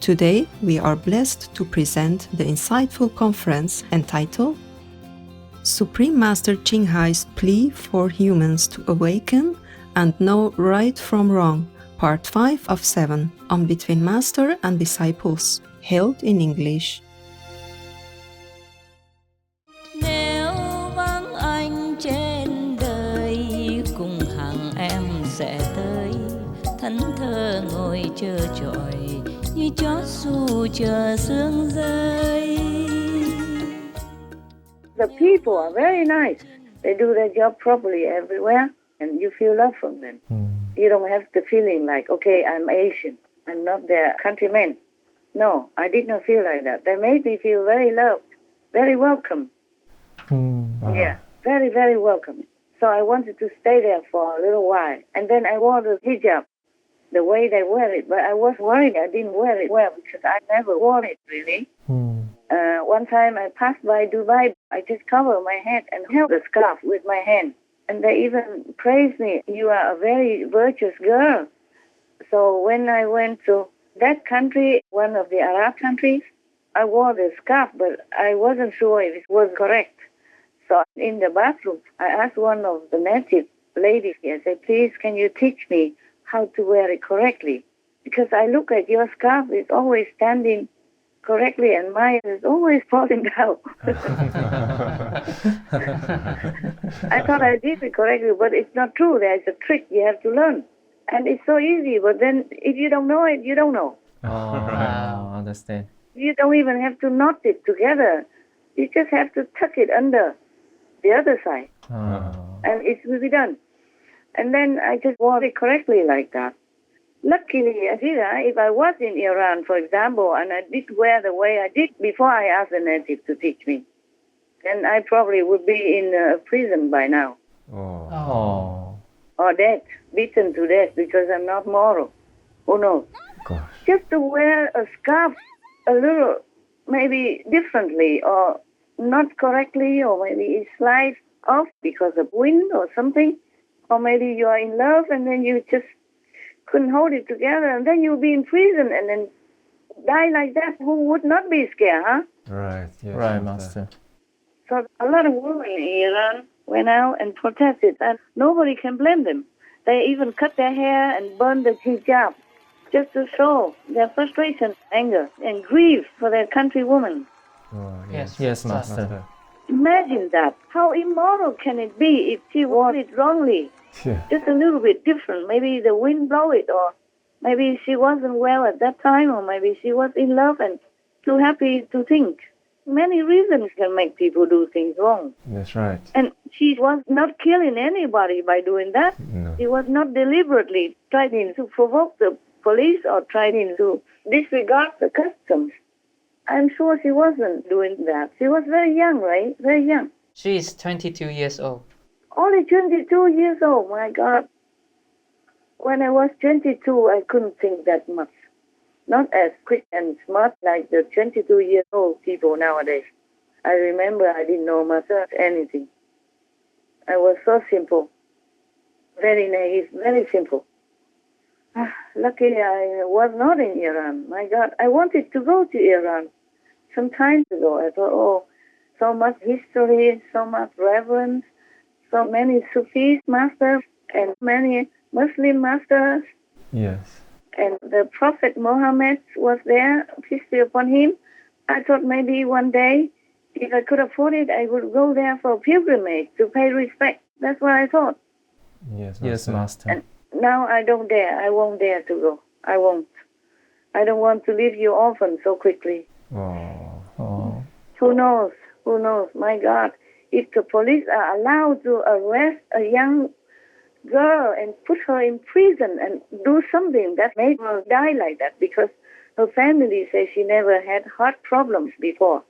Today, we are blessed to present the insightful conference entitled Supreme Master Ching Hai's Plea for Humans to Awaken and Know Right from Wrong, Part 5 of 7, on Between Master and Disciples, held in English. Nếu vắng anh trên đời, cùng hàng em sẽ tới, thẫn thờ ngồi chờ trọi như chó xù chờ sương rơi. The people are very nice. They do their job properly everywhere, and you feel love from them. You don't have the feeling like, okay, I'm Asian, I'm not their countrymen. No, I did not feel like that. They made me feel very loved, very welcome. Yeah, very, very welcome. So I wanted to stay there for a little while. And then I wore the hijab, the way they wear it. But I was worried I didn't wear it well because I never wore it really. One time I passed by Dubai, I just covered my head and held the scarf with my hand. And they even praised me, you are a very virtuous girl. So when I went to that country, one of the Arab countries, I wore the scarf, but I wasn't sure if it was correct. So in the bathroom, I asked one of the native ladies here, I said, please, can you teach me how to wear it correctly? Because I look at your scarf, it's always standing correctly, and mine is always falling down. I thought I did it correctly, but it's not true. There's a trick you have to learn. And it's so easy, but then if you don't know it, you don't know. Wow, understand. You don't even have to knot it together. You just have to tuck it under the other side. And it will be done. And then I just wore it correctly like that. Luckily, Azira, if I was in Iran, for example, and I did wear the way I did before I asked the native to teach me, then I probably would be in a prison by now. Or dead, beaten to death because I'm not moral. Who knows? Gosh. Just to wear a scarf a little, maybe differently or not correctly, or maybe it slides off because of wind or something, or maybe you are in love and then you just couldn't hold it together, and then you'll be in prison and then die like that. Who would not be scared, huh? Right, yes, right, Master. So a lot of women in Iran went out and protested, and nobody can blame them. They even cut their hair and burned the hijab just to show their frustration, anger, and grief for their countrywoman. Yes, Master. Imagine that. How immoral can it be if she wore it wrongly? Yeah. Just a little bit different. Maybe the wind blow it, or maybe she wasn't well at that time, or maybe she was in love and too happy to think. Many reasons can make people do things wrong. That's right. And she was not killing anybody by doing that. No. She was not deliberately trying to provoke the police or trying to disregard the customs. I'm sure she wasn't doing that. She was very young, right? Very young. She is 22 years old. Only 22 years old, my God. When I was 22, I couldn't think that much. Not as quick and smart like the 22-year-old people nowadays. I remember I didn't know much of anything. I was so simple, very naive, very simple. Luckily, I was not in Iran. My God, I wanted to go to Iran some time ago. I thought, oh, so much history, so much reverence, so many Sufis masters and many Muslim masters. Yes. And the Prophet Muhammad was there, peace be upon him. I thought maybe one day, if I could afford it, I would go there for a pilgrimage to pay respect. That's what I thought. Yes, Master. And now I don't dare. I won't dare to go. I won't. I don't want to leave you orphan so quickly. Oh. Who knows? Who knows? My God. If the police are allowed to arrest a young girl and put her in prison and do something that made her die like that, because her family says she never had heart problems before.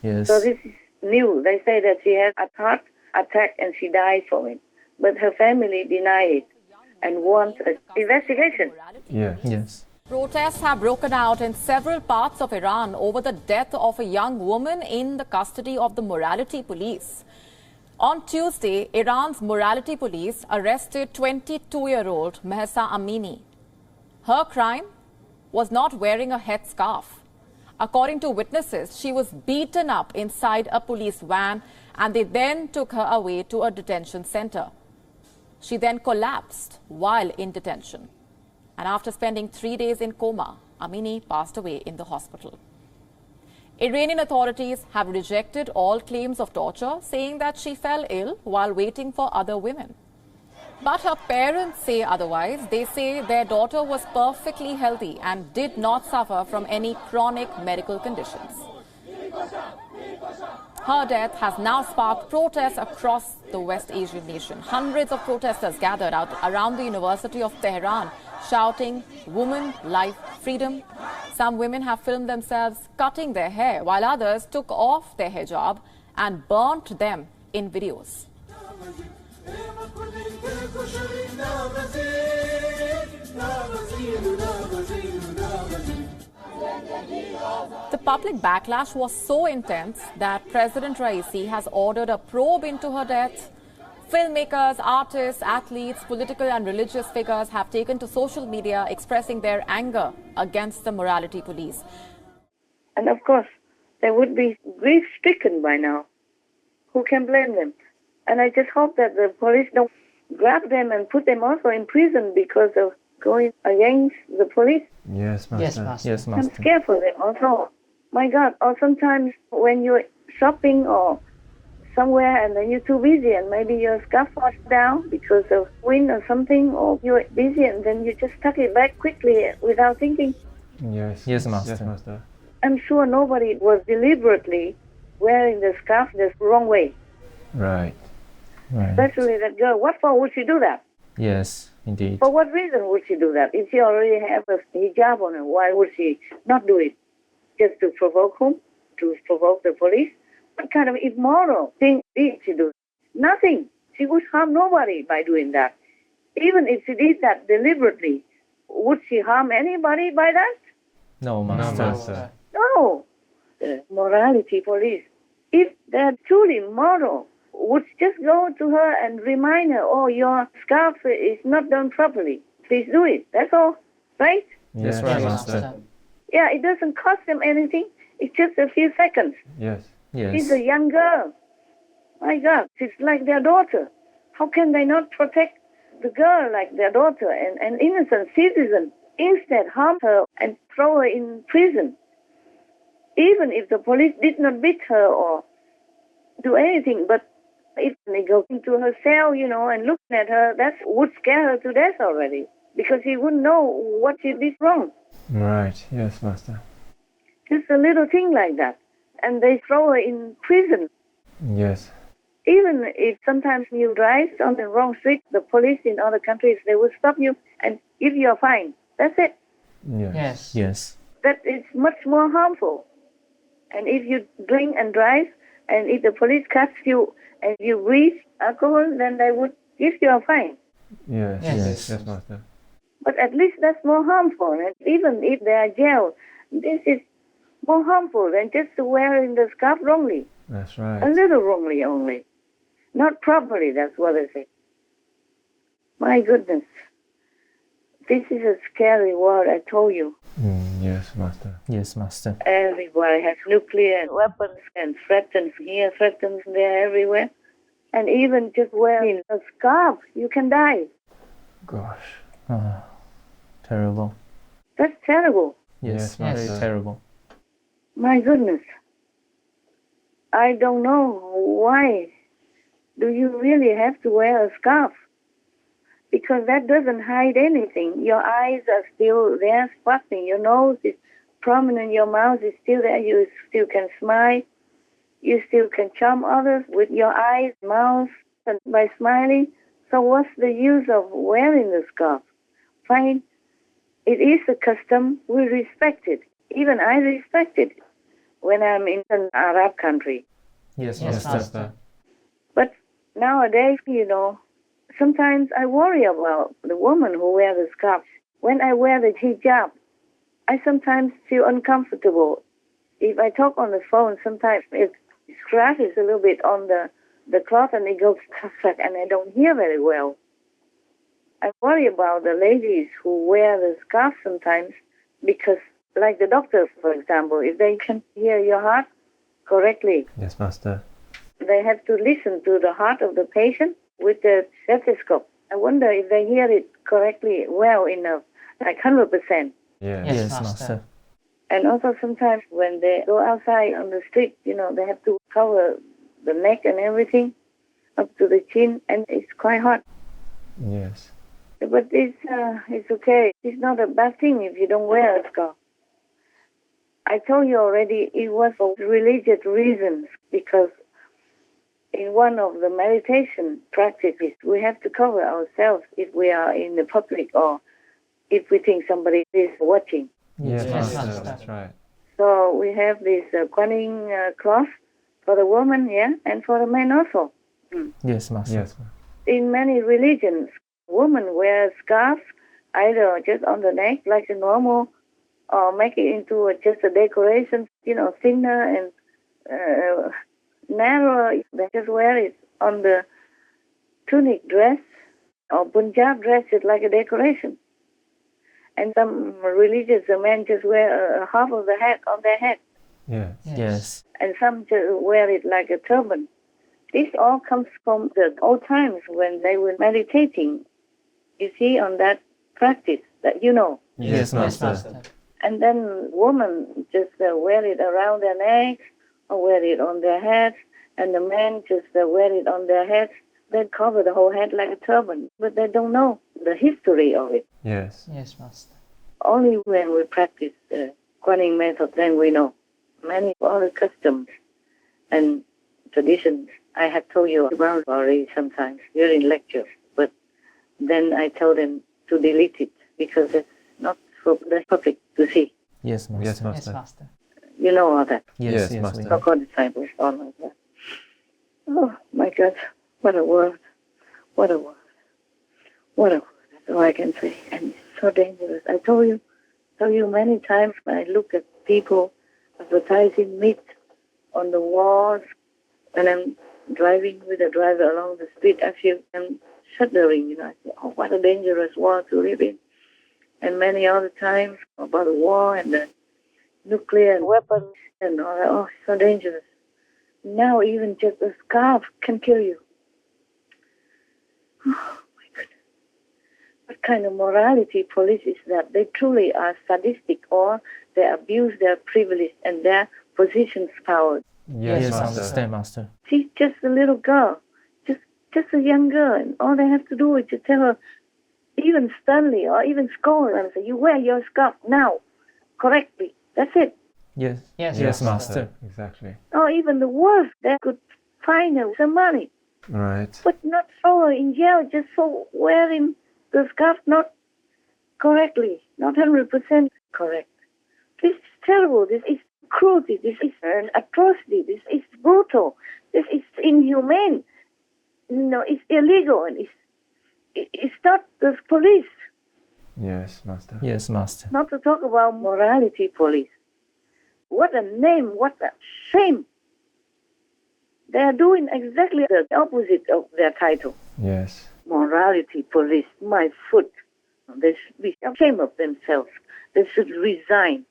Yes. So this is new. They say that she had a heart attack and she died from it. But her family deny it and want an investigation. Yes. Protests have broken out in several parts of Iran over the death of a young woman in the custody of the morality police. On Tuesday, Iran's morality police arrested 22-year-old Mahsa Amini. Her crime was not wearing a headscarf. According to witnesses, she was beaten up inside a police van and they then took her away to a detention center. She then collapsed while in detention. And after spending 3 days in coma, Amini passed away in the hospital. Iranian authorities have rejected all claims of torture, saying that she fell ill while waiting for other women. But her parents say otherwise. They say their daughter was perfectly healthy and did not suffer from any chronic medical conditions. Her death has now sparked protests across the West Asian nation. Hundreds of protesters gathered out around the University of Tehran, shouting, "Woman, life, freedom." Some women have filmed themselves cutting their hair, while others took off their hijab and burnt them in videos. The public backlash was so intense that President Raisi has ordered a probe into her death. Filmmakers, artists, athletes, political and religious figures have taken to social media expressing their anger against the morality police. And of course, they would be grief-stricken by now. Who can blame them? And I just hope that the police don't grab them and put them also in prison because of going against the police. Yes, Master. Yes, Master. Yes, I'm Master. scared for them also. My God, or sometimes when you're shopping or somewhere and then you're too busy and maybe your scarf falls down because of wind or something, or you're busy and then you just tuck it back quickly without thinking. Yes. Yes, Master. Yes, Master. I'm sure nobody was deliberately wearing the scarf the wrong way. Right. Right. Especially that girl. What for would she do that? Yes, indeed. For what reason would she do that? If she already have a hijab on her, why would she not do it? Just to provoke whom? To provoke the police? What kind of immoral thing did she do? Nothing. She would harm nobody by doing that. Even if she did that deliberately, would she harm anybody by that? No, Master. No, Master. No. The morality police, if they're truly moral, would just go to her and remind her, "Oh, your scarf is not done properly. Please do it." That's all, right? Yes, Yes, right, Master. Master. Yeah, it doesn't cost them anything. It's just a few seconds. Yes. She's Yes. a young girl. My God, she's like their daughter. How can they not protect the girl like their daughter, and an innocent citizen, instead harm her and throw her in prison? Even if the police did not beat her or do anything, but if they go into her cell, and look at her, that would scare her to death already, because she wouldn't know what she did wrong. Right. Yes, Master. Just a little thing like that. And they throw her in prison. Yes. Even if sometimes you drive on the wrong street, the police in other countries, they will stop you and give you a fine. That's it. Yes. Yes. Yes. That is much more harmful. And if you drink and drive, and if the police catch you and you breathe alcohol, then they would give you a fine. Yes. Yes. Yes. Yes, Master. But at least that's more harmful. And even if they are jailed, this is more harmful than just wearing the scarf wrongly. That's A right. little wrongly only. Not properly, that's what I say. My goodness. This is a scary world, I told you. Yes, Master. Yes, Master. Everybody has nuclear weapons and threatens here, threatens there, everywhere. And even just wearing a scarf, you can die. Gosh. Terrible. That's terrible. Yes, Yes. Master. Terrible. My goodness. I don't know why do you really have to wear a scarf? Because that doesn't hide anything. Your eyes are still there sparkling. Your nose is prominent. Your mouth is still there. You still can smile. You still can charm others with your eyes, mouth, and by smiling. So what's the use of wearing the scarf? Fine. It is a custom. We respect it. Even I respect it when I'm in an Arab country. Yes, Yes, Master. Master. But nowadays, sometimes I worry about the woman who wears the scarf. When I wear the hijab, I sometimes feel uncomfortable. If I talk on the phone, sometimes it scratches a little bit on the cloth and it goes crack, and I don't hear very well. I worry about the ladies who wear the scarf sometimes Because, like the doctors, for example, if they can hear your heart correctly, Yes, Master. they have to listen to the heart of the patient with the stethoscope. I wonder if they hear it correctly, well enough, like 100%. Yes, Yes, Master. Master. And also sometimes when they go outside on the street, they have to cover the neck and everything up to the chin, and it's quite hot. Yes. But it's okay. It's not a bad thing if you don't wear a scarf. I told you already it was for religious reasons, because in one of the meditation practices, we have to cover ourselves if we are in the public or if we think somebody is watching. Yes, Yes, Master. Master. That's right. So we have this Kuan Yin cloth for the woman, and for the men also. Yes, Master. Yes. In many religions, women wear scarves either just on the neck like a normal, or make it into just a decoration, thinner and narrow. They just wear it on the tunic dress or Punjab dress, just like a decoration. And some religious men just wear half of the hat on their head, Yes. Yes. and some just wear it like a turban. This all comes from the old times when they were meditating, you see, on that practice that Yes, Yes, Master. Master. And then women just wear it around their necks or wear it on their heads, and the men just wear it on their heads. They cover the whole head like a turban, but they don't know the history of it. Yes. Yes, Master. Only when we practice the Kuan Yin method, then we know many other customs and traditions. I have told you about already sometimes during lectures, but then I tell them to delete it because it's not for the public to see. Yes, Master. Yes, Yes, Master. Master. You know all that. Yes, yes, Master. we So called disciples, all like that. Oh my God, what a word. What a word. What a word. That's all I can say. And it's so dangerous. I told you many times when I look at people advertising meat on the walls, and I'm driving with a driver along the street, I feel I'm shuddering, I say, oh, what a dangerous world to live in. And many other times about the war and the nuclear weapons and all that. Oh, so dangerous. Now even just a scarf can kill you. Oh, my goodness. What kind of morality police is that? They truly are sadistic, or they abuse their privilege and their position's power. Yes, Yes, Master. understand, Master. She's just a little girl, just a young girl, and all they have to do is to tell her, even sternly or even scold her, and say, you wear your scarf now, correctly. That's it. Yes. Yes, Yes, Master. Master. Exactly. Or even the worst, they could fine her some money, Right. but not throw her in jail just for wearing the scarf not correctly, not 100% correct. This is terrible. This is cruelty. This is an atrocity. This is brutal. This is inhumane. It's illegal, and it's not the police. Yes, Master. Yes, Master. Not to talk about morality police. What a name, what a shame. They are doing exactly the opposite of their title. Yes. Morality police, my foot. They should be ashamed of themselves. They should resign.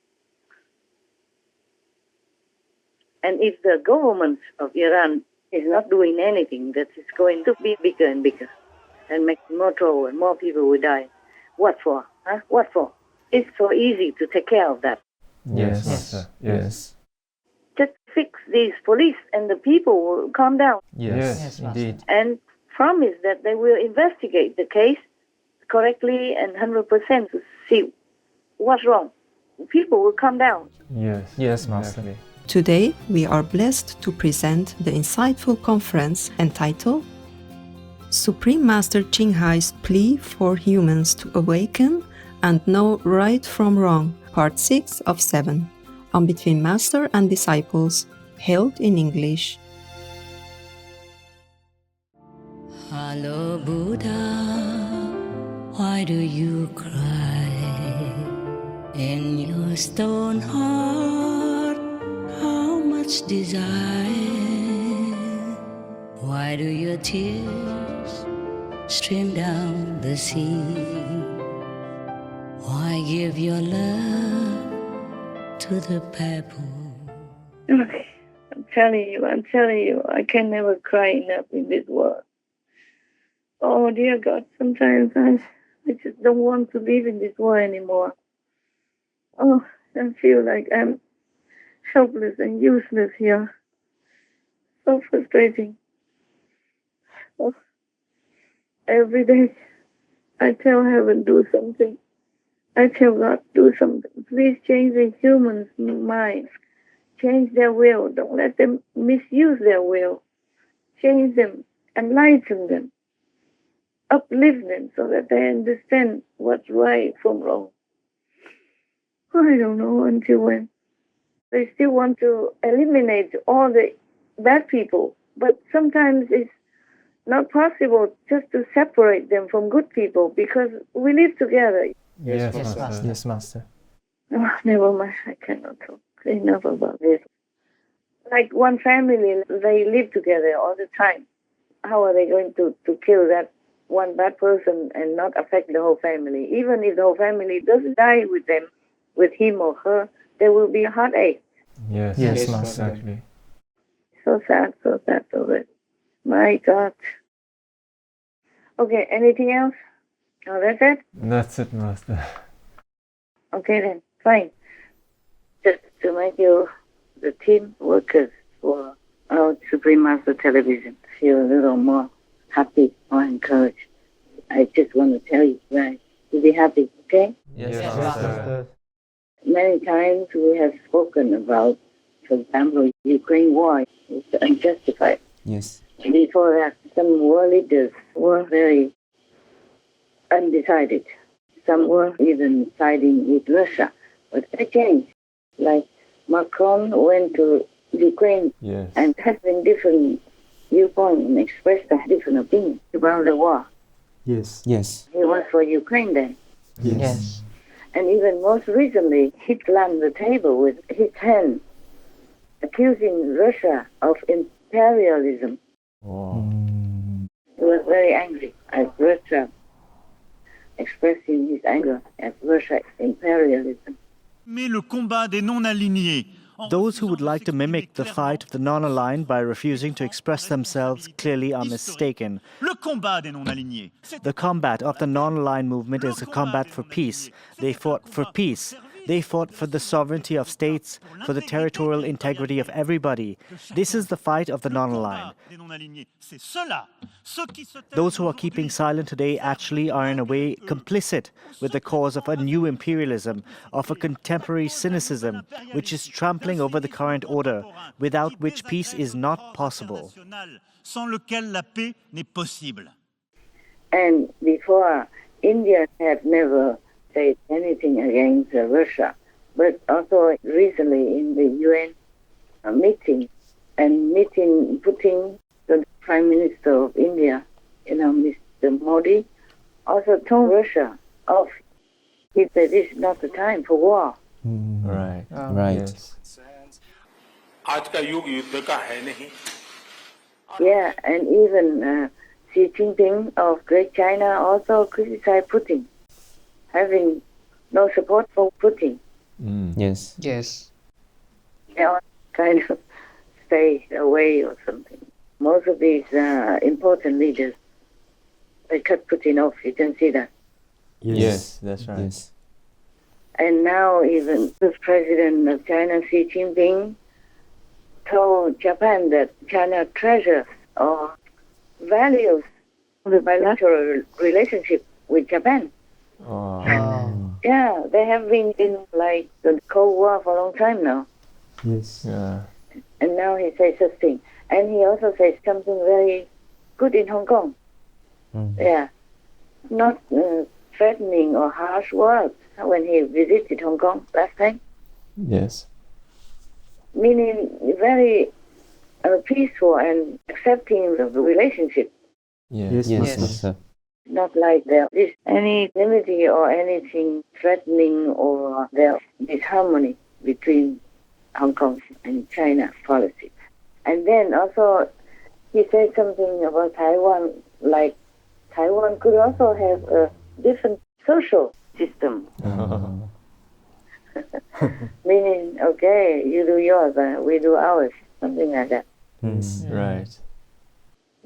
And if the government of Iran is not doing anything, that is going to be bigger and bigger and make more trouble and more people will die. What for? Huh? What for? It's so easy to take care of that. Yes, Yes. Master. Yes. Just fix these police and the people will calm down Yes, Yes, indeed. and promise that they will investigate the case correctly and 100% to see what's wrong. People will calm down. Yes. Yes, Master. Exactly. Today, we are blessed to present the insightful conference entitled Supreme Master Ching Hai's Plea for Humans to Awaken and Know Right from Wrong, Part 6 of 7, on Between Master and Disciples, held in English. Hello, Buddha, why do you cry? In your stone heart, how much desire? Why do your tears stream down the sea? Why give your love to the pebble. Okay. I'm telling you, I can never cry enough in this world. Oh, dear God, sometimes I just don't want to live in this world anymore. Oh, I feel like I'm helpless and useless here. So frustrating. Oh, every day I tell heaven, do something. I tell God, do something. Please change the humans' minds. Change their will. Don't let them misuse their will. Change them, enlighten them, uplift them so that they understand what's right from wrong. I don't know until when. They still want to eliminate all the bad people, but sometimes it's not possible just to separate them from good people because we live together. Yes, Yes, Master. Yes, Master. Oh, never mind, I cannot talk enough about this. Like one family, they live together all the time. How are they going to kill that one bad person and not affect the whole family? Even if the whole family doesn't die with them, with him or her, there will be a heartache. Yes, Yes, Master. Exactly. So sad already. My God. Okay, anything else? Oh, that's it? That's it, Master. Okay then, fine. Just to make you, the team workers for our Supreme Master Television, feel a little more happy or encouraged. I just want to tell you guys to be happy, okay? Yes, Yes, Master. Master. Many times we have spoken about, for example, Ukraine war is unjustified. Yes. Before that, some world leaders were very undecided. Some were even siding with Russia. But they changed. Like Macron went to Ukraine Yes. and has been different viewpoint and expressed a different opinion about the war. Yes. Yes. He was for Ukraine then. Yes. And even most recently, he slammed the table with his hand, accusing Russia of imperialism. Wow. He was very angry at Russia, expressing his anger at Russia's imperialism. Those who would like to mimic the fight of the non-aligned by refusing to express themselves clearly are mistaken. The combat of the non-aligned movement is a combat for peace. They fought for peace. They fought for the sovereignty of states, for the territorial integrity of everybody. This is the fight of the non-aligned. Those who are keeping silent today actually are in a way complicit with the cause of a new imperialism, of a contemporary cynicism, which is trampling over the current order, without which peace is not possible. And before, India had never said anything against Russia, but also recently in the UN meeting, Putin, the Prime Minister of India, Mr. Modi, also told Russia off. He said this is not the time for war. Right. Right. Yes. Yeah, and even Xi Jinping of Great China also criticized Putin, having no support for Putin. Yes. Yes. They all kind of stay away or something. Most of these important leaders, they cut Putin off. You can see that. Yes, that's right. Yes. And now even the president of China, Xi Jinping, told Japan that China treasures or values the bilateral relationship with Japan. Oh. Yeah, they have been in like the Cold War for a long time now. Yes. Yeah. And now he says such thing. And he also says something very good in Hong Kong. Yeah. Not threatening or harsh words when he visited Hong Kong last time. Yes. Meaning very peaceful and accepting of the relationship. Yes. Yes, Yes. Master. Not like there is any enmity or anything threatening or there disharmony between Hong Kong and China policy. And then also he said something about Taiwan, like Taiwan could also have a different social system. Meaning, okay, you do yours, we do ours, something like that. Right.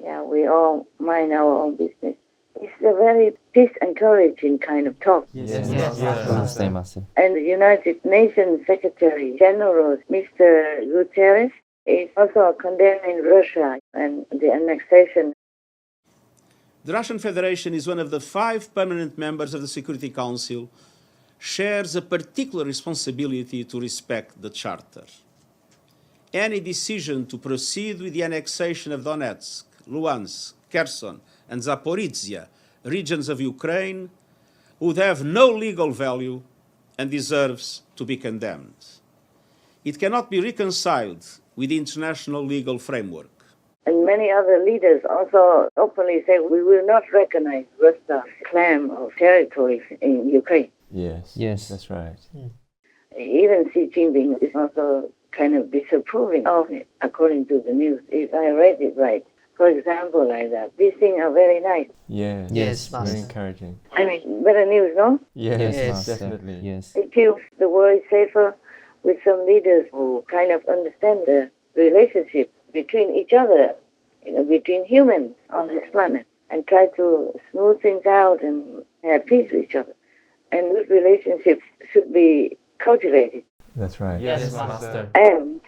Yeah, we all mind our own business. It's a very peace-encouraging kind of talk. Yes. Master. Master. And the United Nations Secretary General, Mr. Guterres, is also condemning Russia and the annexation. The Russian Federation is one of the 5 permanent members of the Security Council, shares a particular responsibility to respect the Charter. Any decision to proceed with the annexation of Donetsk, Luhansk, Kherson, and Zaporizhia, regions of Ukraine, would have no legal value and deserves to be condemned. It cannot be reconciled with the international legal framework. And many other leaders also openly say we will not recognize Russia's claim of territories in Ukraine. Yes. That's right. Even Xi Jinping is also kind of disapproving of it, according to the news, if I read it right. For example, like that. These things are very nice. Yes. Very Master. encouraging. I mean, better news, no? Yes, Yes. definitely. Yes. It feels the world is safer with some leaders who kind of understand the relationship between each other, between humans on this planet, and try to smooth things out and have peace with each other. And good relationships should be cultivated. That's right. Yes, Master. And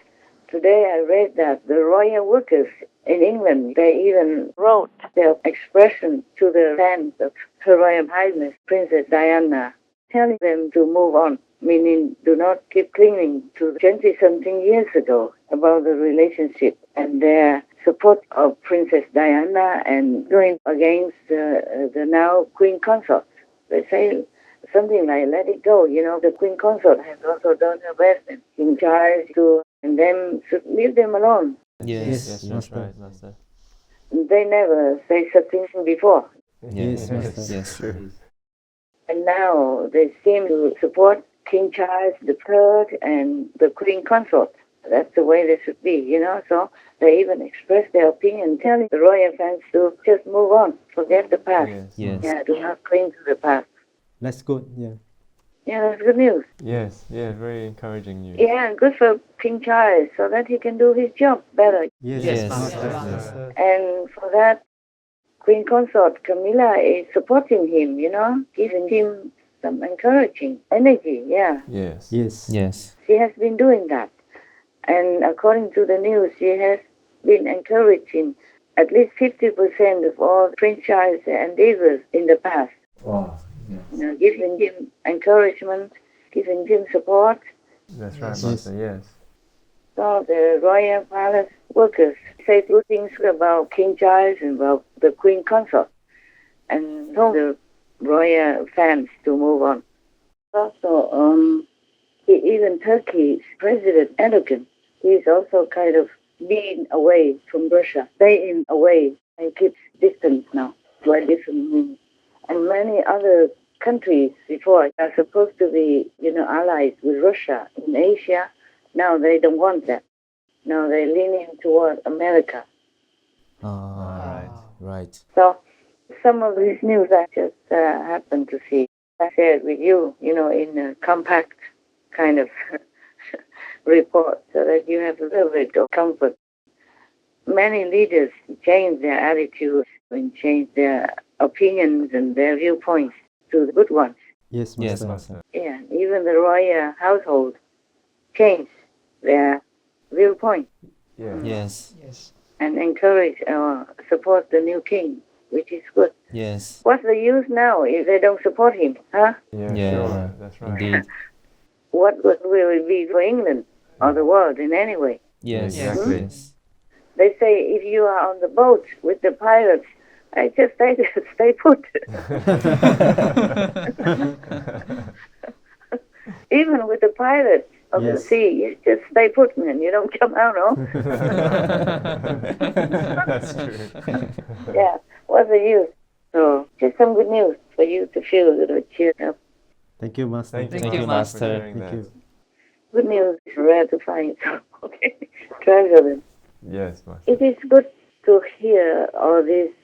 today I read that the royal workers in England, they even wrote their expression to the fans of Her Royal Highness Princess Diana, telling them to move on, meaning do not keep clinging to 20-something years ago about the relationship and their support of Princess Diana and going against the now Queen Consort. They say something like, let it go. The Queen Consort has also done her best and King Charles too, and them should leave them alone. Yes, that's right, Master. They never say such things before. Yes. Yes. True. And now they seem to support King Charles III and the Queen Consort. That's the way they should be, So they even express their opinion, telling the royal fans to just move on, forget the past. Yes. Yeah, do not cling to the past. That's good. Yeah. Yeah, that's good news. Yes, very encouraging news. Yeah, and good for King Charles so that he can do his job better. Yes. Master. And for that, Queen Consort Camilla is supporting him, giving him some encouraging energy, yeah. Yes. Yes. She has been doing that. And according to the news, she has been encouraging at least 50% of all Prince Charles' endeavors in the past. Wow. Yes. Giving him encouragement, giving him support. That's right, Master. Yes. So the royal palace workers say good things about King Charles and about the Queen Consort, and told the royal fans to move on. Also, even Turkey's President Erdogan, he's also kind of being away from Russia, staying away and keeps distance now, by different means. And many other countries before are supposed to be, allies with Russia in Asia. Now they don't want that. Now they're leaning toward America. Right. So some of this news I just happened to see. I shared with you, in a compact kind of report so that you have a little bit of comfort. Many leaders change their attitudes and change their opinions and their viewpoints to the good ones. Yes, Master. Yeah, even the royal household changed their viewpoint Yes. and encourage or support the new king, which is good. Yes. What's the use now if they don't support him, huh? Yeah, Yeah. sure. That's right. Indeed. What good will it be for England or the world in any way? Yes. Exactly. Yes. They say if you are on the boat with the pirates, I just stay put. Even with the pirates of the sea, you just stay put, man. You don't come out, no? That's true. Yeah, what's the use? So, just some good news for you to feel a little cheered up. Thank you, Master. Thank you, Master. for sharing Thank that. you. Good news is rare to find, so, okay. Treasure them. Yes, Master. It is good to hear all these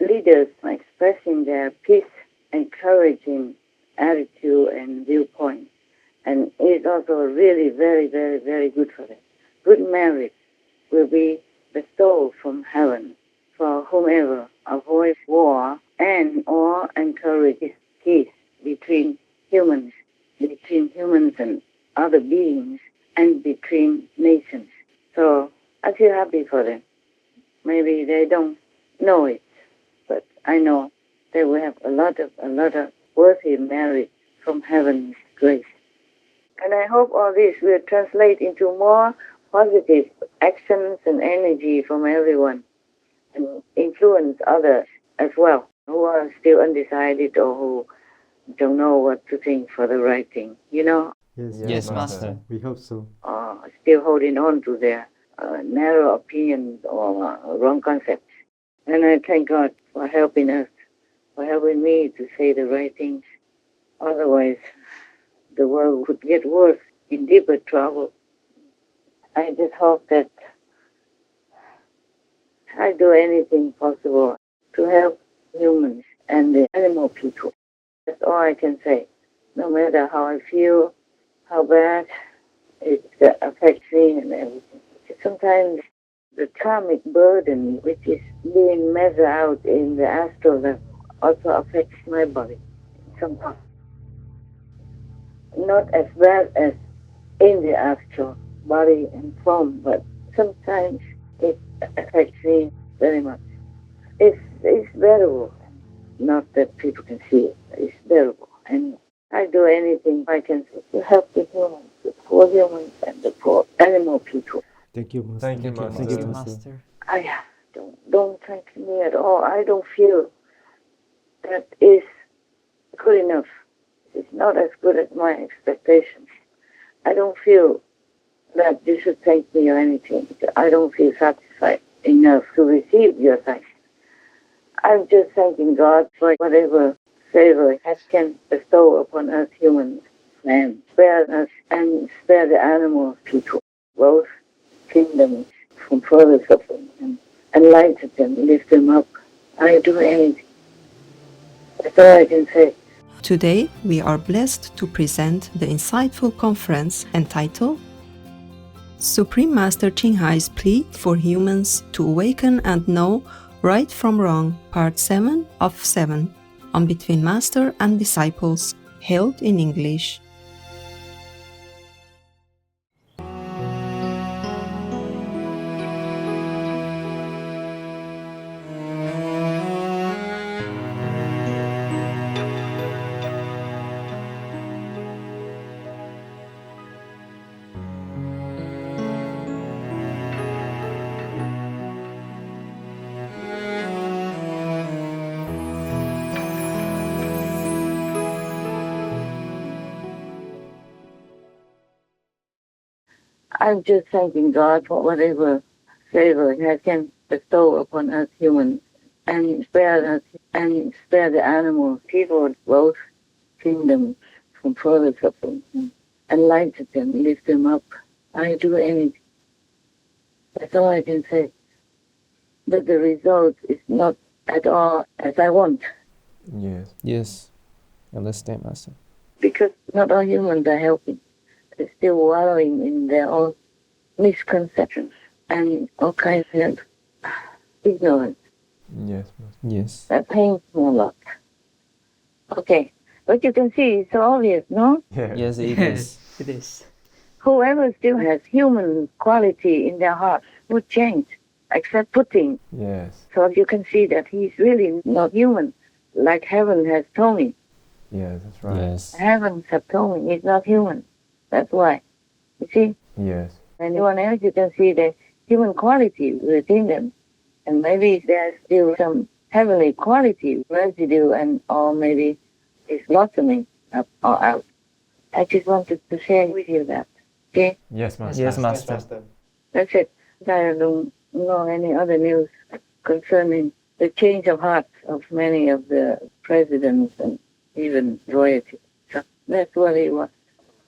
leaders expressing their peace, encouraging attitude and viewpoint. And it's also really very, very, very good for them. Good marriage will be bestowed from heaven for whomever avoids war and or encourages peace between humans and other beings, and between nations. So I feel happy for them. Maybe they don't know it, but I know they will have a lot of worthy marriage from heaven's grace. And I hope all this will translate into more positive actions and energy from everyone, and influence others as well who are still undecided or who don't know what to think for the right thing, you know? Yes, Master. We hope so. Or still holding on to their narrow opinions or wrong concepts. And I thank God for helping us, for helping me to say the right things. Otherwise, the world could get worse, in deeper trouble. I just hope that I do anything possible to help humans and the animal people. That's all I can say. No matter how I feel, how bad it affects me and everything. Sometimes the karmic burden, which is being measured out in the astral level, also affects my body somehow. Not as bad as in the astral body and form, but sometimes it affects me very much. It's bearable. Not that people can see it. It's bearable. And I do anything I can to help the humans, the poor humans and the poor animal people. Thank you, Master. Thank you, Master. Thank you, Master. Don't thank me at all. I don't feel that is good enough. It's not as good as my expectations. I don't feel that you should thank me or anything. I don't feel satisfied enough to receive your thanks. I'm just thanking God for whatever favor He can bestow upon us humans, and spare us and spare the animals people, both kingdoms from further suffering, and enlighten them, lift them up. I do anything. That's all I can say. Today, we are blessed to present the insightful conference entitled Supreme Master Ching Hai's Plea for Humans to Awaken and Know Right from Wrong, Part 7 of 7, on Between Master and Disciples, held in English. I'm just thanking God for whatever favor He can bestow upon us humans, and spare the animals, people, both kingdoms from further suffering, and enlighten them, lift them up. I do anything. That's all I can say. But the result is not at all as I want. Yes. Yes. Understand, Master. Because not all humans are helping. They're still wallowing in their own misconceptions and all kinds of ignorance. Yes, Master. Yes. That pains me a lot. Okay, but you can see it's so obvious, no? Yeah. Yes, it is. It is. Whoever still has human quality in their hearts would change, except Putin. Yes. So you can see that he's really not human, like heaven has told me. Yes, that's right. Yes. Heavens have told me he's not human. That's why. You see? Yes. Anyone else, you can see the human quality within them. And maybe there's still some heavenly quality residue, and or maybe it's blossoming up or out. I just wanted to share with you that. Okay? Yes, Master. Yes, Master. That's it. I don't know any other news concerning the change of hearts of many of the presidents and even royalty. So that's what it was.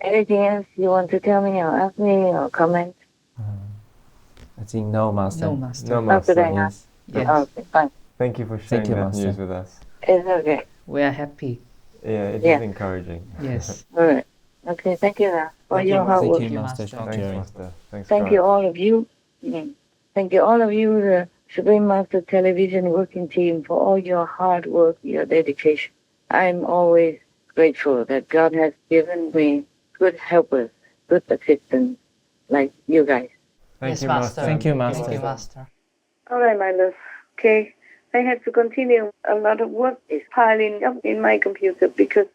Anything else you want to tell me or ask me or comment? I think no, Master. No, Master. No, Master. After that, Yes. Yes. Okay, fine. Thank you for sharing you, that Master. news with us. It's okay. We are happy. Yeah, it is Yeah. encouraging. Yes. All right. Okay, thank you for your hard work. Thank you, Master. Thanks, Caring. Master. Thanks, Thank God. you, all of you. Thank you, all of you, the Supreme Master Television working team, for all your hard work, your dedication. I'm always grateful that God has given me good helpers, good assistants like you guys. Thank you, Master. Thank you, Master. Thank you, Master. All right, my love. Okay. I have to continue. A lot of work is piling up in my computer because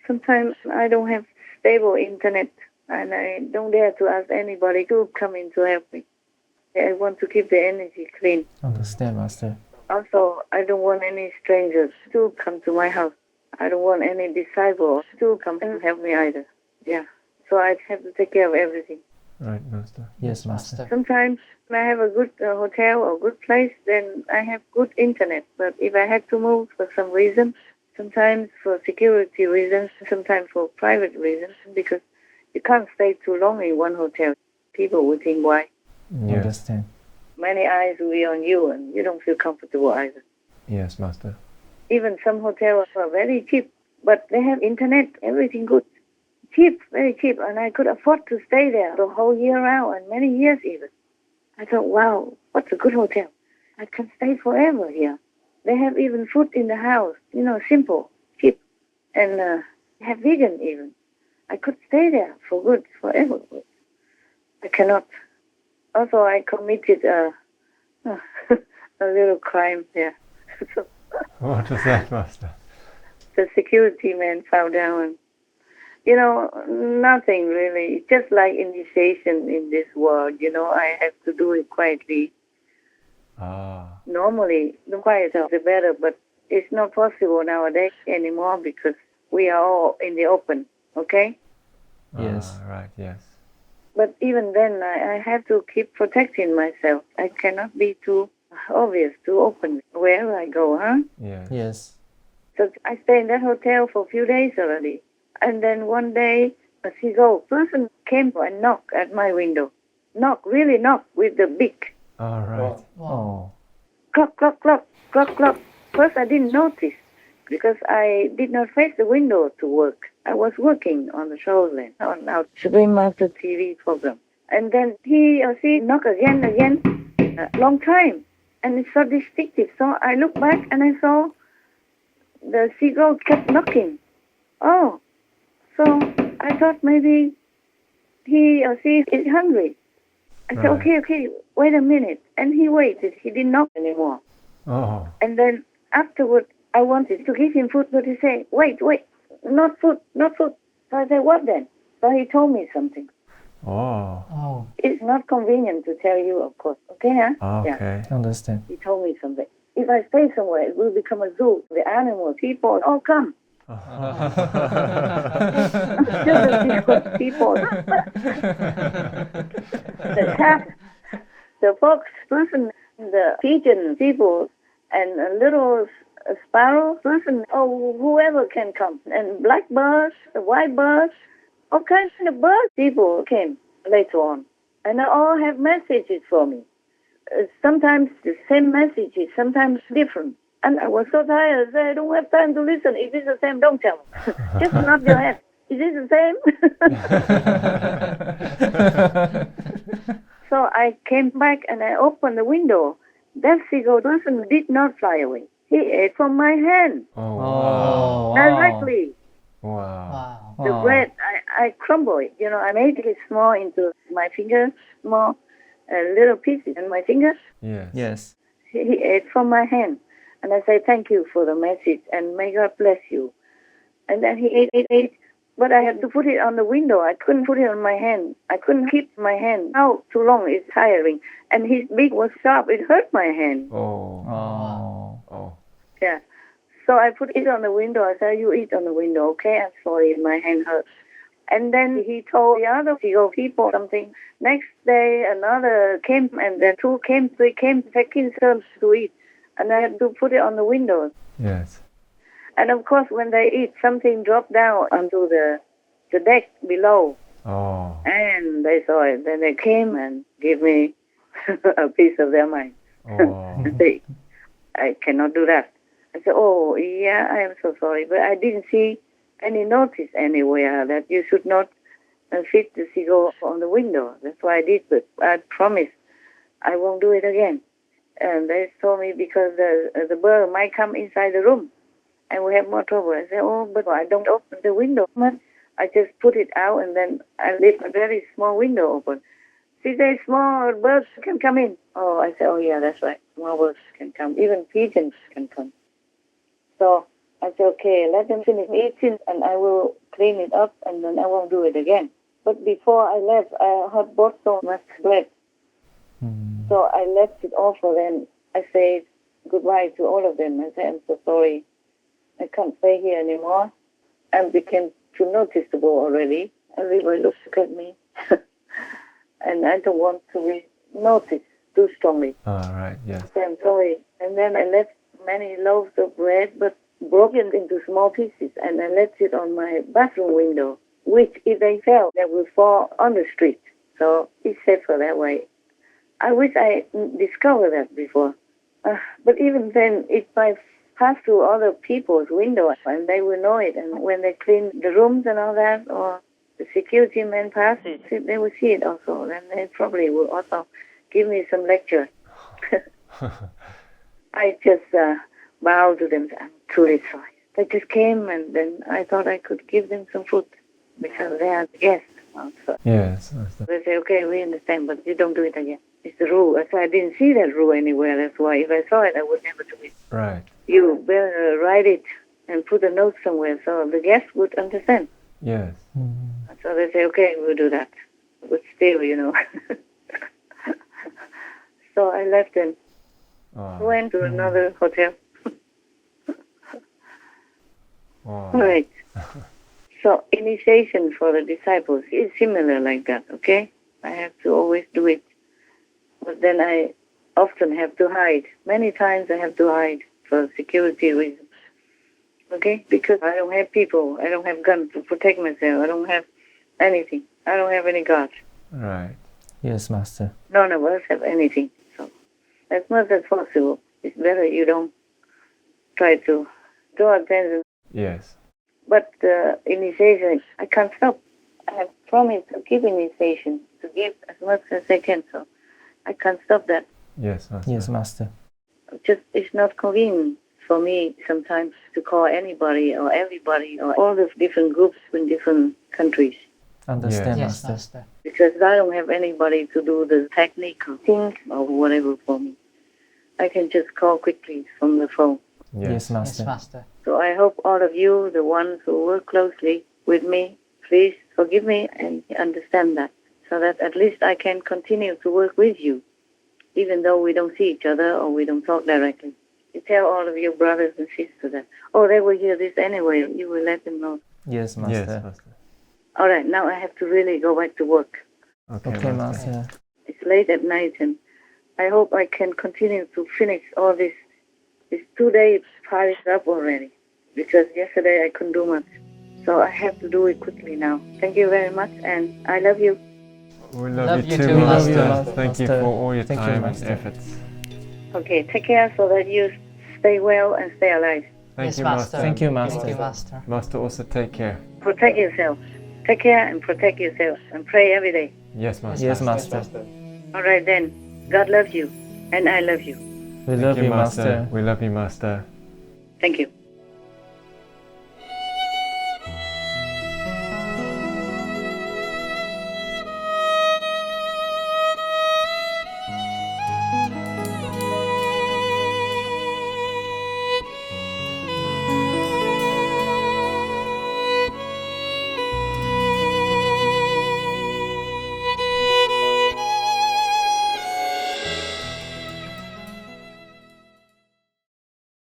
sometimes I don't have stable internet and I don't dare to ask anybody to come in to help me. I want to keep the energy clean. Understand, Master. Also, I don't want any strangers to come to my house. I don't want any disciples to come and help me either. Yeah. So I have to take care of everything. Right, Master. Yes, Master. Sometimes when I have a good hotel or good place, then I have good internet. But if I had to move for some reason, sometimes for security reasons, sometimes for private reasons, because you can't stay too long in one hotel. People will think why. Yes. Understand. Many eyes will be on you and you don't feel comfortable either. Yes, Master. Even some hotels are very cheap, but they have internet, everything good. Cheap, very cheap, and I could afford to stay there the whole year round and many years even. I thought, wow, what's a good hotel? I can stay forever here. They have even food in the house, simple, cheap, and have vegan even. I could stay there for good, forever. I cannot. Also, I committed a little crime there. So What was that, Master? the security man found out and nothing really. Just like initiation in this world, I have to do it quietly. Ah. Normally, the quieter the better, but it's not possible nowadays anymore because we are all in the open, okay? Yes. Right, yes. But even then, I have to keep protecting myself. I cannot be too obvious, too open wherever I go, huh? Yes. Yes. So I stay in that hotel for a few days already. And then one day, a seagull person came and knocked at my window. Really knocked with the beak. All right. Oh. Clock, clock, clock, clock, clock. First I didn't notice because I did not face the window to work. I was working on the show then, on our Supreme Master TV program. And then he or she knocked again, a long time. And it's so distinctive. So I looked back and I saw the seagull kept knocking. Oh, so I thought maybe he or she is hungry. I said, Right. okay, wait a minute. And he waited. He didn't knock anymore. Oh. And then afterward, I wanted to give him food, but he said, wait, not food. So I said, what then? So he told me something. Oh. Oh. It's not convenient to tell you, of course. Okay, huh? Yeah. Okay. Understand. He told me something. If I stay somewhere, it will become a zoo. The animals, people, all come. Just people. The cat, the fox person, the pigeon people, and a little sparrow person, whoever can come. And blackbirds, the white birds, all kinds of bird people came later on. And they all have messages for me. Sometimes the same messages, sometimes different. And I was so tired, I said, I don't have time to listen. If it's the same, don't tell me. Just nod your head. Is it the same? So I came back and I opened the window. That seagull person did not fly away. He ate from my hand Oh. Oh. directly. Wow. Wow. The bread, I crumble it. I made it small into my fingers, small little pieces in my fingers. Yes. Yes. He ate from my hand. And I say, thank you for the message and may God bless you. And then he ate. But I had to put it on the window. I couldn't put it on my hand. I couldn't keep my hand out too long. It's tiring. And his beak was sharp. It hurt my hand. Oh. Oh. Oh. Yeah. So I put it on the window. I said, you eat on the window, okay? I'm sorry, my hand hurts. And then he told the other seagull people something. Next day, another came, and then two came. They came taking turns to eat. And I had to put it on the window. Yes. And of course, when they eat, something dropped down onto the deck below. Oh. And they saw it. Then they came and gave me a piece of their mind. Oh. I say, I cannot do that. I said, oh, yeah, I am so sorry. But I didn't see any notice anywhere that you should not fit the cigar on the window. That's why I did, but I promise I won't do it again. And they told me because the bird might come inside the room and we have more trouble. I said, oh, but I don't open the window much. I just put it out and then I leave a very small window open. She said, small birds can come in. Oh, I said, oh yeah, that's right. Small birds can come. Even pigeons can come. So I said, okay, let them finish eating and I will clean it up and then I won't do it again. But before I left, I had bought so much bread. So I left it all for them. I said goodbye to all of them. I said, I'm so sorry. I can't stay here anymore. I became too noticeable already. Everybody looks at me. And I don't want to be noticed too strongly. Right, yes. So I'm sorry. And then I left many loaves of bread, but broken into small pieces. And I left it on my bathroom window, which if they fell, they would fall on the street. So it's safer that way. I wish I discovered that before. But even then, if I pass through other people's windows, and they will know it, and when they clean the rooms and all that, or the security man passes, they will see it also. Then they probably will also give me some lecture. I just bow to them. I'm truly sorry. They just came, and then I thought I could give them some food because they are guests. Also. Yes. They say, okay, we understand, but you don't do it again. It's the rule. So I didn't see that rule anywhere. That's why if I saw it, I would never do it. Right. You better write it and put a note somewhere so the guests would understand. Yes. So they say, okay, we'll do that. But still, you know. So I left and went to another hotel. All right. So initiation for the disciples is similar like that, okay? I have to always do it. But then I often have to hide. Many times I have to hide for security reasons, okay? Because I don't have people. I don't have guns to protect myself. I don't have anything. I don't have any guards. Right. Yes, Master. None of us have anything. So as much as possible, it's better you don't try to draw attention. Yes. But initiation, I can't stop. I have promised to keep initiation, to give as much as I can, so I can't stop that. Yes, Master. Yes, Master. Just it's not convenient for me sometimes to call anybody or everybody or all the different groups in different countries. Understand, Yes, Master. Master. Because I don't have anybody to do the technical thing or whatever for me. I can just call quickly from the phone. Yes, Yes, Master. Master. So I hope all of you, the ones who work closely with me, please forgive me and understand that, so that at least I can continue to work with you, even though we don't see each other or we don't talk directly. You tell all of your brothers and sisters that, oh, they will hear this anyway. You will let them know. Yes, Master. Yes, Master. All right, now I have to really go back to work. Okay, Master. It's late at night, and I hope I can continue to finish all this. It's 2 days piled up already, because yesterday I couldn't do much. So I have to do it quickly now. Thank you very much, and I love you. We Love love you you too, too, Master. Master. Thank you Master. for all your Thank you, time and Master. efforts. Okay, take care so that you stay well and stay alive. Thank Yes, you, Master. Master. Thank you, Thank Master. you, Master. Master, also take care. Protect yourself. Take care and protect yourself and pray every day. Yes, Master. Yes, Master. All right then. God loves you, and I love you. We love Thank you, Master. We love you, Master. Thank you.